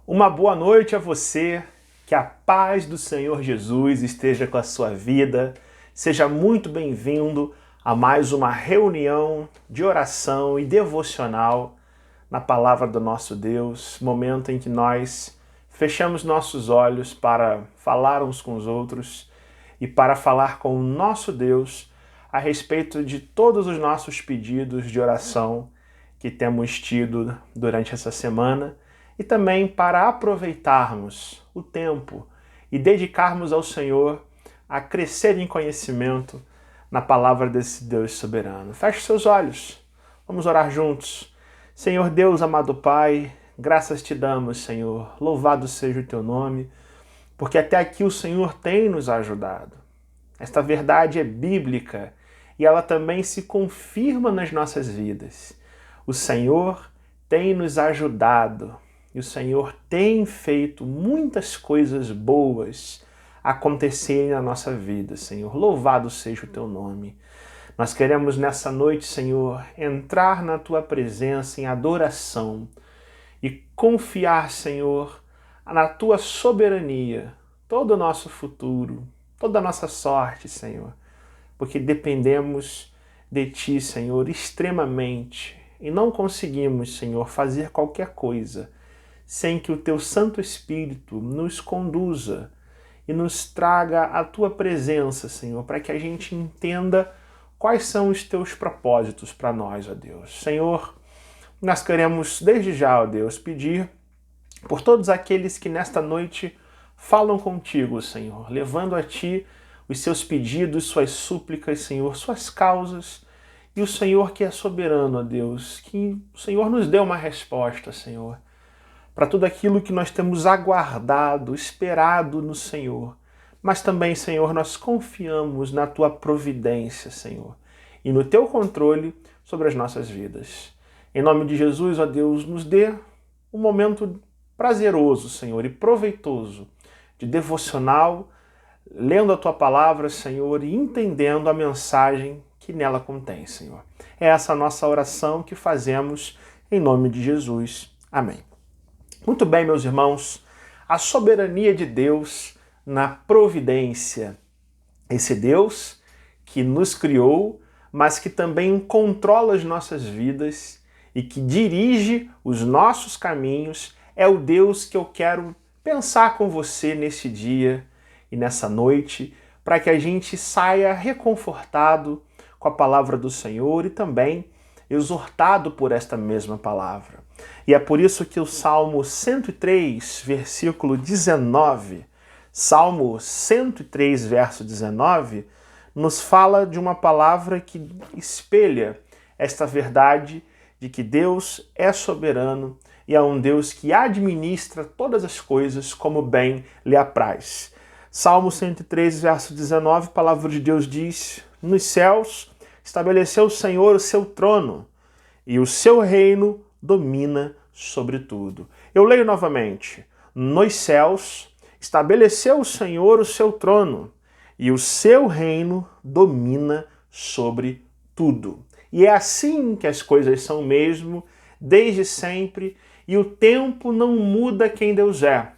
Uma boa noite a você, que a paz do Senhor Jesus esteja com a sua vida. Seja muito bem-vindo a mais uma reunião de oração e devocional na palavra do nosso Deus, momento em que nós fechamos nossos olhos para falar uns com os outros e para falar com o nosso Deus a respeito de todos os nossos pedidos de oração que temos tido durante essa semana e também para aproveitarmos o tempo e dedicarmos ao Senhor a crescer em conhecimento na palavra desse Deus soberano. Feche seus olhos, vamos orar juntos. Senhor Deus, amado Pai, graças te damos, Senhor. Louvado seja o teu nome, porque até aqui o Senhor tem nos ajudado. Esta verdade é bíblica e ela também se confirma nas nossas vidas. O Senhor tem nos ajudado e o Senhor tem feito muitas coisas boas acontecerem na nossa vida, Senhor. Louvado seja o teu nome. Nós queremos nessa noite, Senhor, entrar na tua presença em adoração e confiar, Senhor, na tua soberania, todo o nosso futuro, toda a nossa sorte, Senhor, porque dependemos de ti, Senhor, extremamente e não conseguimos, Senhor, fazer qualquer coisa sem que o teu Santo Espírito nos conduza e nos traga a tua presença, Senhor, para que a gente entenda quais são os teus propósitos para nós, ó Deus. Senhor, nós queremos desde já, ó Deus, pedir por todos aqueles que nesta noite falam contigo, Senhor, levando a ti os seus pedidos, suas súplicas, Senhor, suas causas, e o Senhor que é soberano, ó Deus, que o Senhor nos dê uma resposta, Senhor, para tudo aquilo que nós temos aguardado, esperado no Senhor. Mas também, Senhor, nós confiamos na tua providência, Senhor, e no teu controle sobre as nossas vidas. Em nome de Jesus, ó Deus, nos dê um momento prazeroso, Senhor, e proveitoso, de devocional, lendo a tua palavra, Senhor, e entendendo a mensagem que nela contém, Senhor. É essa a nossa oração que fazemos em nome de Jesus. Amém. Muito bem, meus irmãos, a soberania de Deus na providência. Esse Deus que nos criou, mas que também controla as nossas vidas e que dirige os nossos caminhos, é o Deus que eu quero pensar com você nesse dia e nessa noite, para que a gente saia reconfortado com a palavra do Senhor e também exortado por esta mesma palavra. E é por isso que o Salmo 103, versículo 19, Salmo 103, verso 19, nos fala de uma palavra que espelha esta verdade de que Deus é soberano e é um Deus que administra todas as coisas como bem lhe apraz. Salmo 103, verso 19, a palavra de Deus diz: nos céus estabeleceu o Senhor o seu trono, e o seu reino domina sobre tudo. Eu leio novamente. Nos céus estabeleceu o Senhor o seu trono, e o seu reino domina sobre tudo. E é assim que as coisas são mesmo, desde sempre, e o tempo não muda quem Deus é.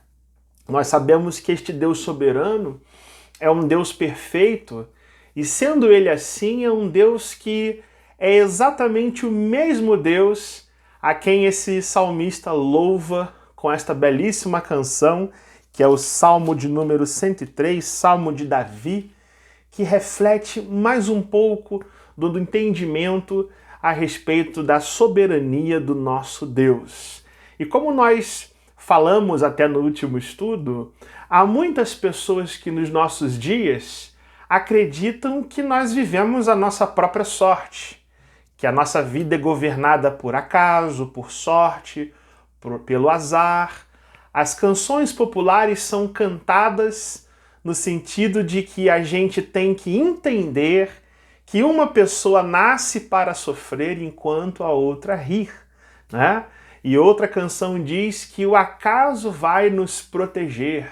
Nós sabemos que este Deus soberano é um Deus perfeito, e sendo ele assim, é um Deus que é exatamente o mesmo Deus a quem esse salmista louva com esta belíssima canção, que é o Salmo de número 103, Salmo de Davi, que reflete mais um pouco do entendimento a respeito da soberania do nosso Deus. E como nós falamos até no último estudo, há muitas pessoas que nos nossos dias acreditam que nós vivemos a nossa própria sorte, que a nossa vida é governada por acaso, por sorte, pelo azar. As canções populares são cantadas no sentido de que a gente tem que entender que uma pessoa nasce para sofrer enquanto a outra rir, né? E outra canção diz que o acaso vai nos proteger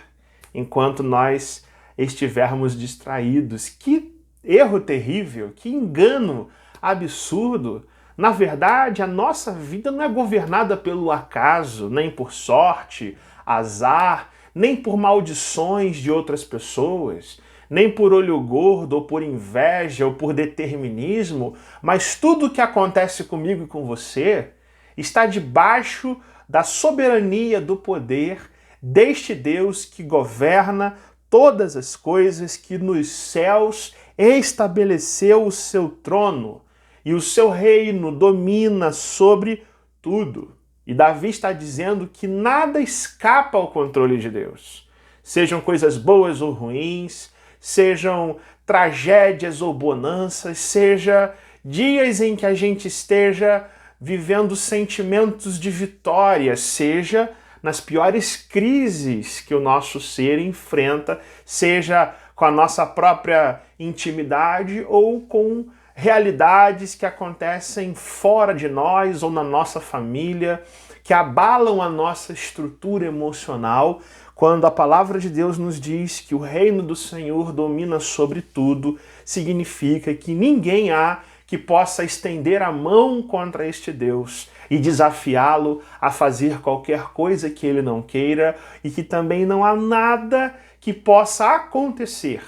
enquanto nós estivermos distraídos. Que erro terrível, que engano absurdo. Na verdade, a nossa vida não é governada pelo acaso, nem por sorte, azar, nem por maldições de outras pessoas, nem por olho gordo, ou por inveja, ou por determinismo, mas tudo o que acontece comigo e com você está debaixo da soberania do poder deste Deus que governa todas as coisas, que nos céus estabeleceu o seu trono e o seu reino domina sobre tudo. E Davi está dizendo que nada escapa ao controle de Deus. Sejam coisas boas ou ruins, sejam tragédias ou bonanças, seja dias em que a gente esteja vivendo sentimentos de vitória, seja nas piores crises que o nosso ser enfrenta, seja com a nossa própria intimidade ou com realidades que acontecem fora de nós ou na nossa família, que abalam a nossa estrutura emocional. Quando a palavra de Deus nos diz que o reino do Senhor domina sobre tudo, significa que ninguém há que possa estender a mão contra este Deus e desafiá-lo a fazer qualquer coisa que ele não queira, e que também não há nada que possa acontecer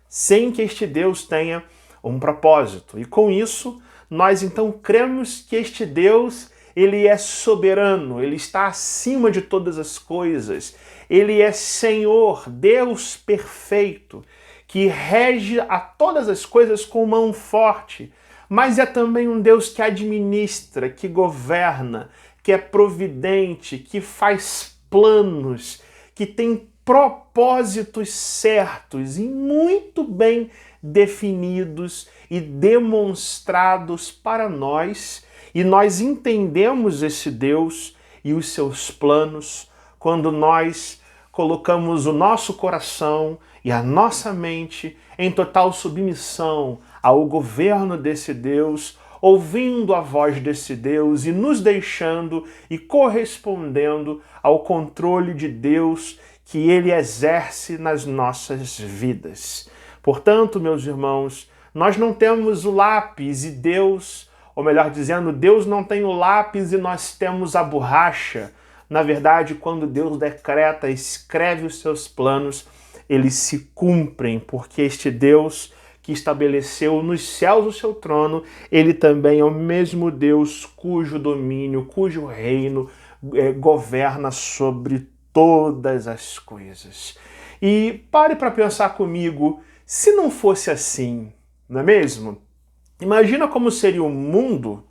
sem que este Deus tenha um propósito. E com isso, nós então cremos que este Deus, ele é soberano, ele está acima de todas as coisas, ele é Senhor, Deus perfeito, que rege a todas as coisas com mão forte, mas é também um Deus que administra, que governa, que é providente, que faz planos, que tem propósitos certos e muito bem definidos e demonstrados para nós, e nós entendemos esse Deus e os seus planos quando nós colocamos o nosso coração e a nossa mente em total submissão ao governo desse Deus, ouvindo a voz desse Deus e nos deixando e correspondendo ao controle de Deus que ele exerce nas nossas vidas. Portanto, meus irmãos, nós não temos o lápis e Deus, ou melhor dizendo, Deus não tem o lápis e nós temos a borracha. Na verdade, quando Deus decreta, escreve os seus planos, eles se cumprem, porque este Deus que estabeleceu nos céus o seu trono, ele também é o mesmo Deus cujo domínio, cujo reino governa sobre todas as coisas. E pare para pensar comigo, se não fosse assim, não é mesmo? Imagina como seria o mundo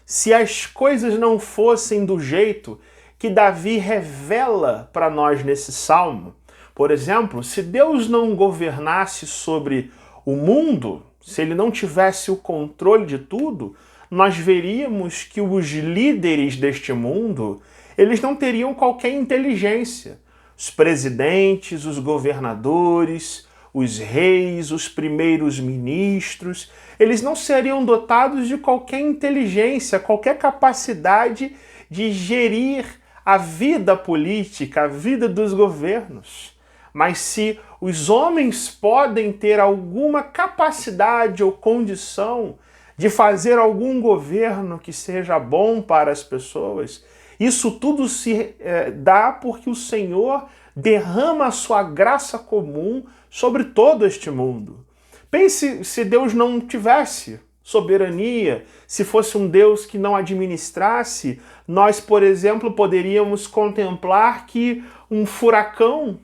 se as coisas não fossem do jeito que Davi revela para nós nesse salmo. Por exemplo, se Deus não governasse sobre o mundo, se ele não tivesse o controle de tudo, nós veríamos que os líderes deste mundo, eles não teriam qualquer inteligência. Os presidentes, os governadores, os reis, os primeiros ministros, eles não seriam dotados de qualquer inteligência, qualquer capacidade de gerir a vida política, a vida dos governos. Mas se os homens podem ter alguma capacidade ou condição de fazer algum governo que seja bom para as pessoas, isso tudo se dá porque o Senhor derrama a sua graça comum sobre todo este mundo. Pense se Deus não tivesse soberania, se fosse um Deus que não administrasse, nós, por exemplo, poderíamos contemplar que um furacão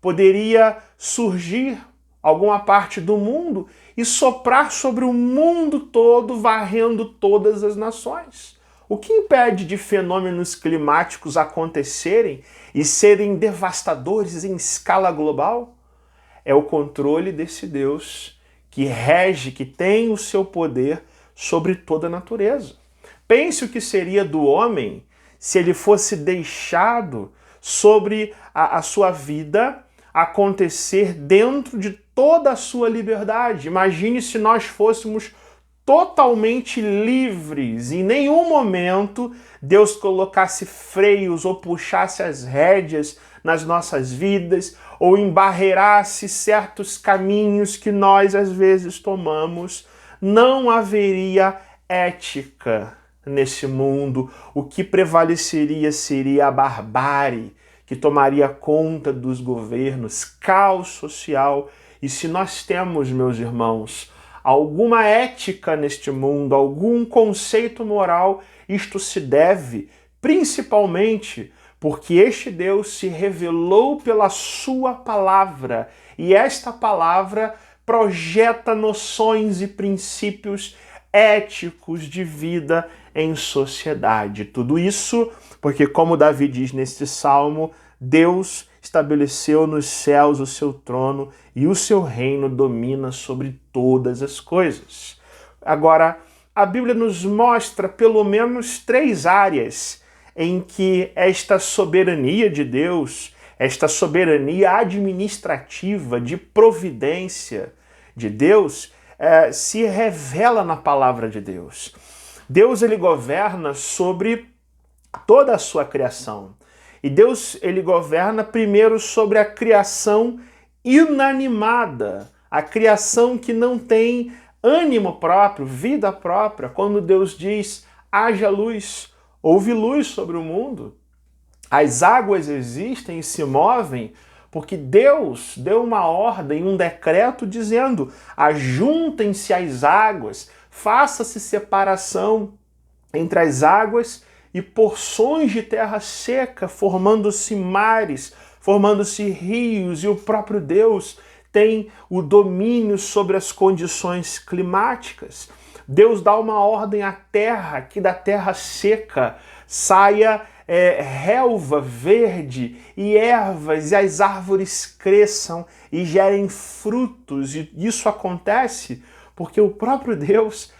poderia surgir alguma parte do mundo e soprar sobre o mundo todo, varrendo todas as nações. O que impede de fenômenos climáticos acontecerem e serem devastadores em escala global? É o controle desse Deus que rege, que tem o seu poder sobre toda a natureza. Pense o que seria do homem se ele fosse deixado sobre a sua vida acontecer dentro de toda a sua liberdade. Imagine se nós fôssemos totalmente livres, em nenhum momento Deus colocasse freios ou puxasse as rédeas nas nossas vidas ou embarreirasse certos caminhos que nós às vezes tomamos. Não haveria ética nesse mundo. O que prevaleceria seria a barbárie que tomaria conta dos governos, caos social. E se nós temos, meus irmãos, alguma ética neste mundo, algum conceito moral, isto se deve principalmente porque este Deus se revelou pela sua palavra, e esta palavra projeta noções e princípios éticos de vida em sociedade. Tudo isso porque, como Davi diz neste salmo, Deus estabeleceu nos céus o seu trono e o seu reino domina sobre todas as coisas. Agora, a Bíblia nos mostra pelo menos 3 áreas em que esta soberania de Deus, esta soberania administrativa de providência de Deus, se revela na palavra de Deus. Deus, ele governa sobre toda a sua criação. E Deus, ele governa primeiro sobre a criação inanimada, a criação que não tem ânimo próprio, vida própria. Quando Deus diz, haja luz, houve luz sobre o mundo. As águas existem e se movem porque Deus deu uma ordem, um decreto dizendo, ajuntem-se as águas, faça-se separação entre as águas e porções de terra seca, formando-se mares, formando-se rios, e o próprio Deus tem o domínio sobre as condições climáticas. Deus dá uma ordem à terra, que da terra seca saia relva verde e ervas, e as árvores cresçam e gerem frutos. E isso acontece porque o próprio Deus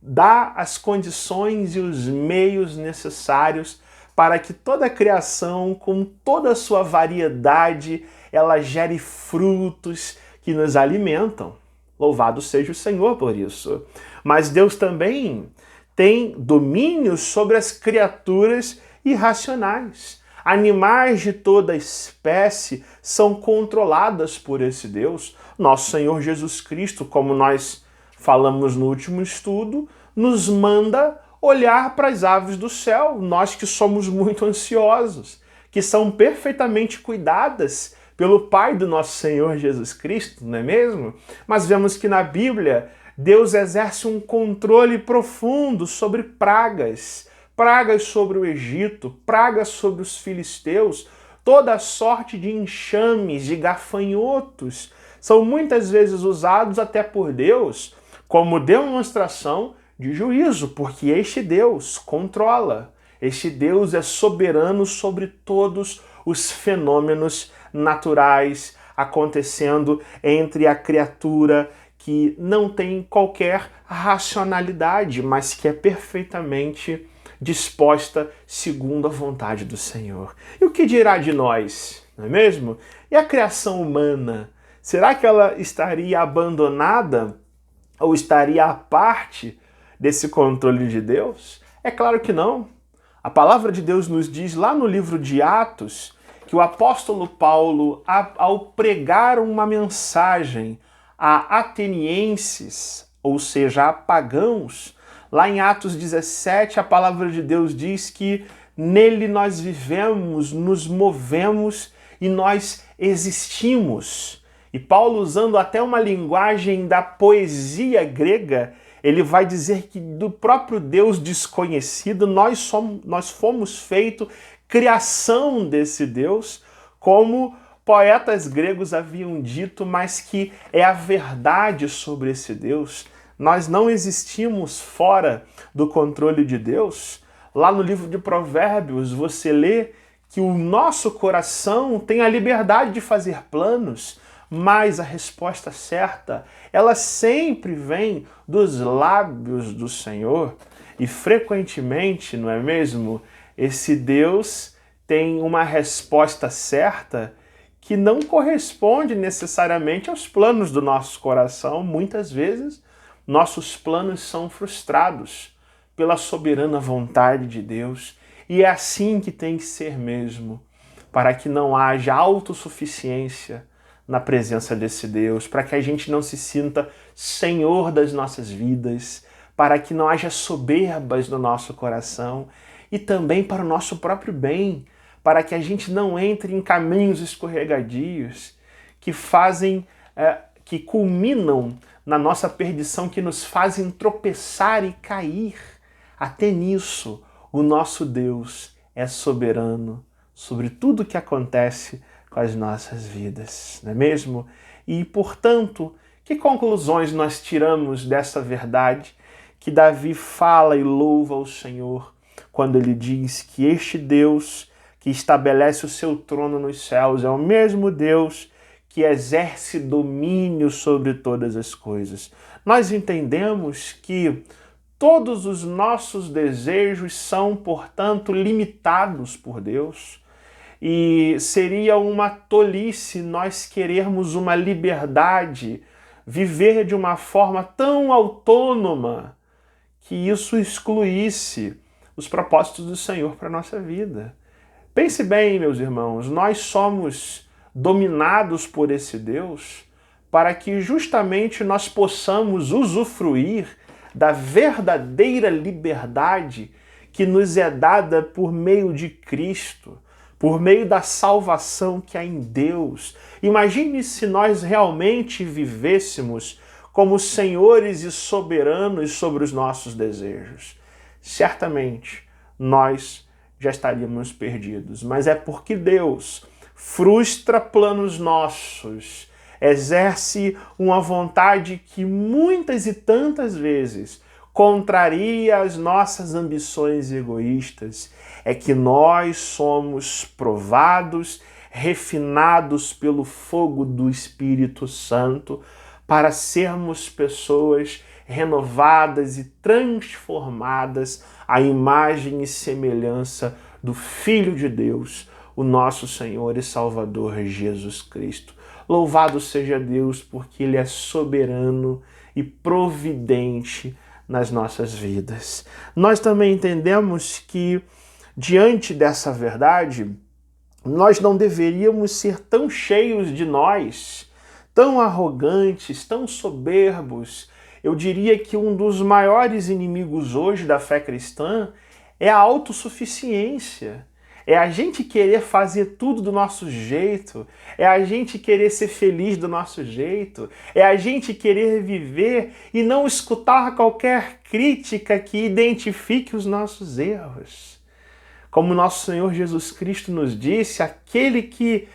dá as condições e os meios necessários para que toda a criação, com toda a sua variedade, ela gere frutos que nos alimentam. Louvado seja o Senhor por isso. Mas Deus também tem domínio sobre as criaturas irracionais. Animais de toda espécie são controladas por esse Deus. Nosso Senhor Jesus Cristo, como nós falamos no último estudo, nos manda olhar para as aves do céu, nós que somos muito ansiosos, que são perfeitamente cuidadas pelo Pai do nosso Senhor Jesus Cristo, não é mesmo? Mas vemos que na Bíblia Deus exerce um controle profundo sobre pragas, pragas sobre o Egito, pragas sobre os filisteus, toda sorte de enxames, de gafanhotos, são muitas vezes usados até por Deus como demonstração de juízo, porque este Deus controla, este Deus é soberano sobre todos os fenômenos naturais acontecendo entre a criatura que não tem qualquer racionalidade, mas que é perfeitamente disposta segundo a vontade do Senhor. E o que dirá de nós, não é mesmo? E a criação humana? Será que ela estaria abandonada ou estaria à parte desse controle de Deus? É claro que não. A palavra de Deus nos diz lá no livro de Atos que o apóstolo Paulo, ao pregar uma mensagem a atenienses, ou seja, a pagãos, lá em Atos 17, a palavra de Deus diz que nele nós vivemos, nos movemos e nós existimos. E Paulo, usando até uma linguagem da poesia grega, ele vai dizer que do próprio Deus desconhecido nós fomos feitos criação desse Deus, como poetas gregos haviam dito, mas que é a verdade sobre esse Deus. Nós não existimos fora do controle de Deus. Lá no livro de Provérbios você lê que o nosso coração tem a liberdade de fazer planos, mas a resposta certa, ela sempre vem dos lábios do Senhor. E frequentemente, não é mesmo? Esse Deus tem uma resposta certa que não corresponde necessariamente aos planos do nosso coração. Muitas vezes, nossos planos são frustrados pela soberana vontade de Deus. E é assim que tem que ser mesmo, para que não haja autossuficiência na presença desse Deus, para que a gente não se sinta senhor das nossas vidas, para que não haja soberbas no nosso coração e também para o nosso próprio bem, para que a gente não entre em caminhos escorregadios que que culminam na nossa perdição, que nos fazem tropeçar e cair. Até nisso, o nosso Deus é soberano sobre tudo o que acontece com as nossas vidas, não é mesmo? E, portanto, que conclusões nós tiramos dessa verdade que Davi fala e louva o Senhor quando ele diz que este Deus que estabelece o seu trono nos céus é o mesmo Deus que exerce domínio sobre todas as coisas? Nós entendemos que todos os nossos desejos são, portanto, limitados por Deus. E seria uma tolice nós querermos uma liberdade, viver de uma forma tão autônoma que isso excluísse os propósitos do Senhor para a nossa vida. Pense bem, meus irmãos, nós somos dominados por esse Deus para que justamente nós possamos usufruir da verdadeira liberdade que nos é dada por meio de Cristo, por meio da salvação que há em Deus. Imagine se nós realmente vivêssemos como senhores e soberanos sobre os nossos desejos. Certamente nós já estaríamos perdidos, mas é porque Deus frustra planos nossos, exerce uma vontade que muitas e tantas vezes contraria as nossas ambições egoístas, é que nós somos provados, refinados pelo fogo do Espírito Santo para sermos pessoas renovadas e transformadas à imagem e semelhança do Filho de Deus, o nosso Senhor e Salvador Jesus Cristo. Louvado seja Deus, porque Ele é soberano e providente nas nossas vidas. Nós também entendemos que, diante dessa verdade, nós não deveríamos ser tão cheios de nós, tão arrogantes, tão soberbos. Eu diria que um dos maiores inimigos hoje da fé cristã é a autossuficiência. É a gente querer fazer tudo do nosso jeito, é a gente querer ser feliz do nosso jeito, é a gente querer viver e não escutar qualquer crítica que identifique os nossos erros. Como nosso Senhor Jesus Cristo nos disse, aquele que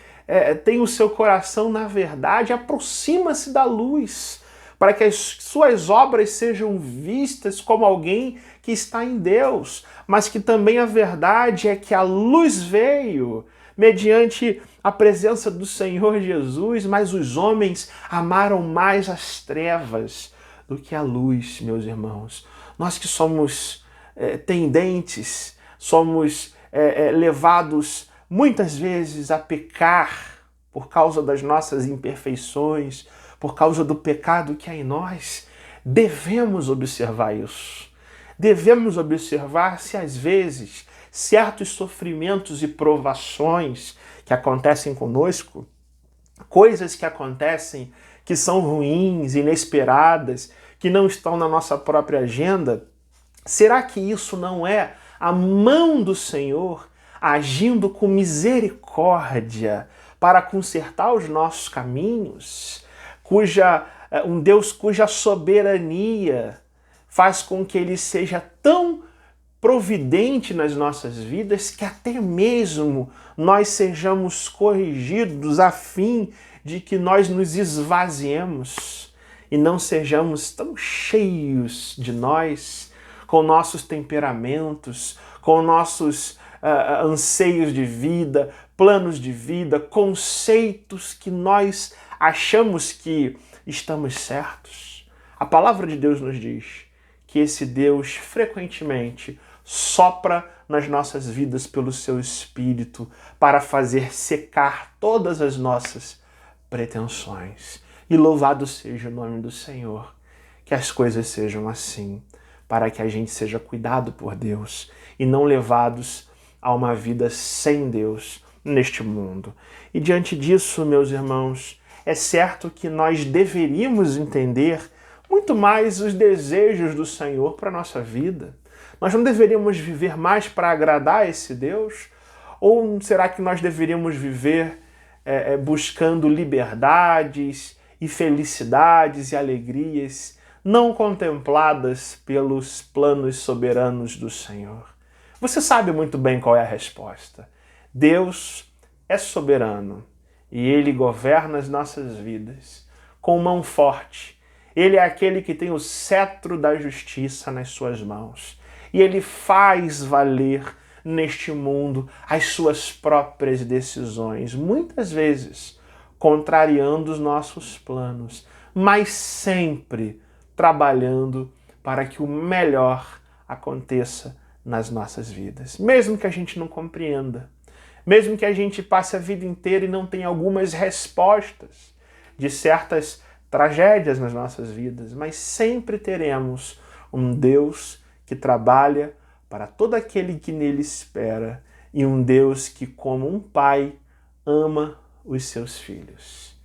tem o seu coração na verdade aproxima-se da luz, para que as suas obras sejam vistas como alguém que está em Deus, mas que também a verdade é que a luz veio mediante a presença do Senhor Jesus, mas os homens amaram mais as trevas do que a luz, meus irmãos. Nós que somos tendentes, somos levados muitas vezes a pecar por causa das nossas imperfeições, por causa do pecado que há em nós, devemos observar isso. Devemos observar se às vezes certos sofrimentos e provações que acontecem conosco, coisas que acontecem que são ruins, inesperadas, que não estão na nossa própria agenda, será que isso não é a mão do Senhor agindo com misericórdia para consertar os nossos caminhos? Um Deus cuja soberania faz com que Ele seja tão providente nas nossas vidas que até mesmo nós sejamos corrigidos a fim de que nós nos esvaziemos e não sejamos tão cheios de nós, com nossos temperamentos, com nossos anseios de vida, planos de vida, conceitos que nós achamos que estamos certos. A palavra de Deus nos diz que esse Deus frequentemente sopra nas nossas vidas pelo seu Espírito para fazer secar todas as nossas pretensões. E louvado seja o nome do Senhor, que as coisas sejam assim, para que a gente seja cuidado por Deus e não levados a uma vida sem Deus neste mundo. E diante disso, meus irmãos, é certo que nós deveríamos entender muito mais os desejos do Senhor para a nossa vida. Nós não deveríamos viver mais para agradar esse Deus? Ou será que nós deveríamos viver buscando liberdades e felicidades e alegrias não contempladas pelos planos soberanos do Senhor? Você sabe muito bem qual é a resposta. Deus é soberano e Ele governa as nossas vidas com mão forte. Ele é aquele que tem o cetro da justiça nas suas mãos. E Ele faz valer neste mundo as suas próprias decisões, muitas vezes contrariando os nossos planos, mas sempre trabalhando para que o melhor aconteça nas nossas vidas. Mesmo que a gente não compreenda, mesmo que a gente passe a vida inteira e não tenha algumas respostas de certas tragédias nas nossas vidas, mas sempre teremos um Deus que trabalha para todo aquele que nele espera e um Deus que, como um pai, ama os seus filhos.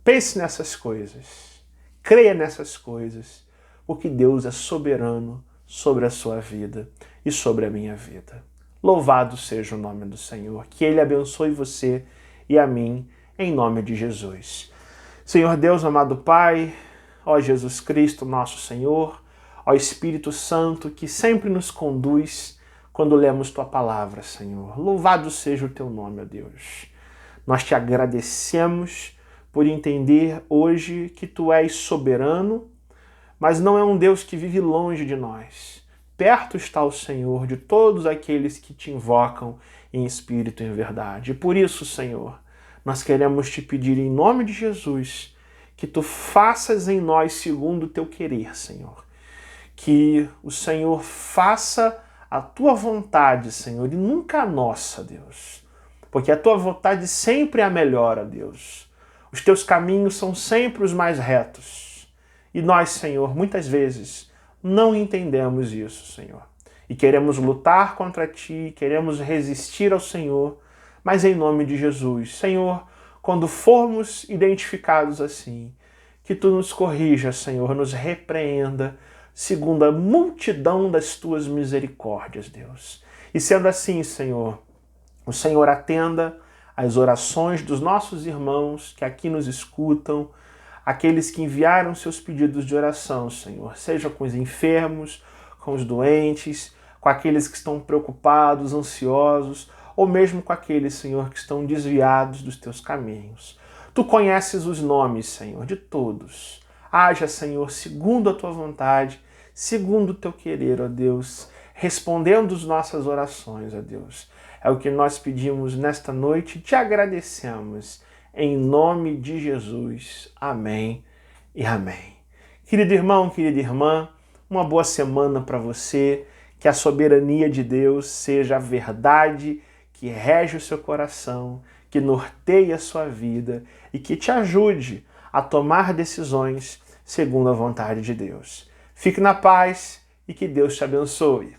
Pense nessas coisas, creia nessas coisas, porque Deus é soberano sobre a sua vida e sobre a minha vida. Louvado seja o nome do Senhor, que Ele abençoe você e a mim, em nome de Jesus. Senhor Deus, amado Pai, ó Jesus Cristo, nosso Senhor, ó Espírito Santo, que sempre nos conduz quando lemos Tua palavra, Senhor. Louvado seja o Teu nome, ó Deus. Nós Te agradecemos por entender hoje que Tu és soberano, mas não é um Deus que vive longe de nós. Perto está o Senhor de todos aqueles que Te invocam em espírito e em verdade. E por isso, Senhor, nós queremos Te pedir em nome de Jesus que Tu faças em nós segundo o Teu querer, Senhor. Que o Senhor faça a Tua vontade, Senhor, e nunca a nossa, Deus. Porque a Tua vontade sempre é a melhor, ó Deus. Os Teus caminhos são sempre os mais retos. E nós, Senhor, muitas vezes não entendemos isso, Senhor. E queremos lutar contra Ti, queremos resistir ao Senhor, mas em nome de Jesus, Senhor, quando formos identificados assim, que Tu nos corrija, Senhor, nos repreenda, segundo a multidão das Tuas misericórdias, Deus. E sendo assim, Senhor, o Senhor atenda às orações dos nossos irmãos que aqui nos escutam, aqueles que enviaram seus pedidos de oração, Senhor, seja com os enfermos, com os doentes, com aqueles que estão preocupados, ansiosos, ou mesmo com aqueles, Senhor, que estão desviados dos Teus caminhos. Tu conheces os nomes, Senhor, de todos. Haja, Senhor, segundo a Tua vontade, segundo o Teu querer, ó Deus, respondendo as nossas orações, ó Deus. É o que nós pedimos nesta noite e Te agradecemos. Em nome de Jesus. Amém e amém. Querido irmão, querida irmã, uma boa semana para você. Que a soberania de Deus seja a verdade que rege o seu coração, que norteie a sua vida e que te ajude a tomar decisões segundo a vontade de Deus. Fique na paz e que Deus te abençoe.